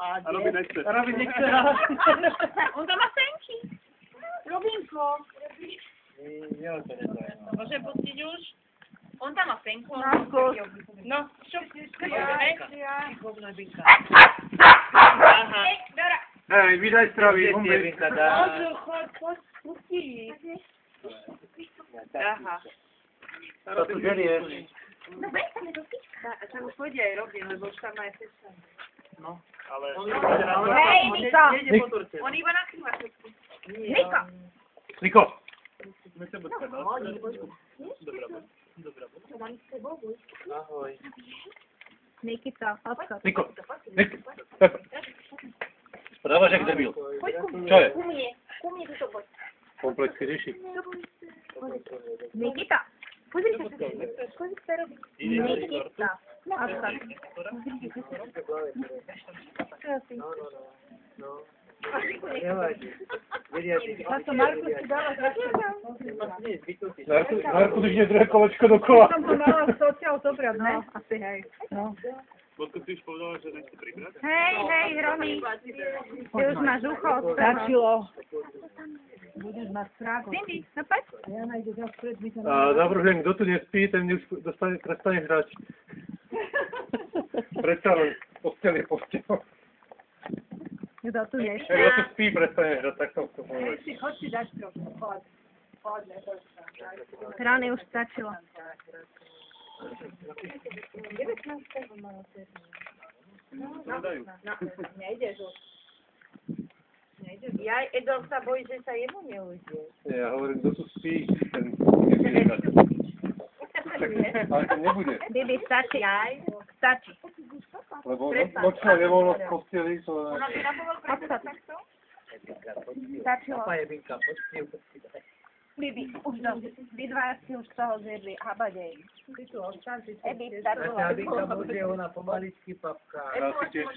A Robin nechce. Robin nechce. On tam má senky. Robinko. Jo, to nezajímá. Môže pustiť už? On tam má senku. No, čo? Aha. Hej, vydaj stravy. Choď, pusti. Aha. To tu želie. A tam už pôjde aj Robin, lebo už tam má aj sečka. No, ale... Hej, Niko! Niko! On iba nakrýva všetko. Niko! Niko! My sa budeme, no? Dobrá. Ahoj. Nikita, odchod. Niko! Niko! Pepa! Správaš jak debil. Čo je? Ku mne tu to poď. Komplex si rieši. Nikita! Pozri sa, koľko sa robí. Nikita. Odchod. Marku si dala Marku, už ide druhé kolečko dokola. som to mala sociál zobrať, ne? Asi hej. No. Bodko, ty už povedala, že nechce pribrať? Hej, Romy. Ty už máš ucho. Stačilo. Budeš mať správu. Cindy, no poď. Ja nájdem zase pred bytom. Navrhujem, kto tu nespí, ten už prestane hrať. Predsa len postel je postel. Kto tu nešťa? Kto tu spí, prestane hrať, tak som to povedal. Choď si dať trochu. Poď. Rony už stačilo. Nejdeš už. Ja, Edo sa bojí, že sa jemu neujde. Nie, ja hovorím, kto tu spí, ten nebude hrať. Ale to nebude. Bibi, stačí. Stačí. Lebo nočná nevoľnosť v posteli, to je... Odchod. Stačilo. Jebinka, Bibi, už dosť. Vy dvaja ste už z toho zjedli. Habadej. Ty tu ostan, ty tu. Ebi, stačilo. Jebinka bude ona pomaličky, papka. Ja si tiež...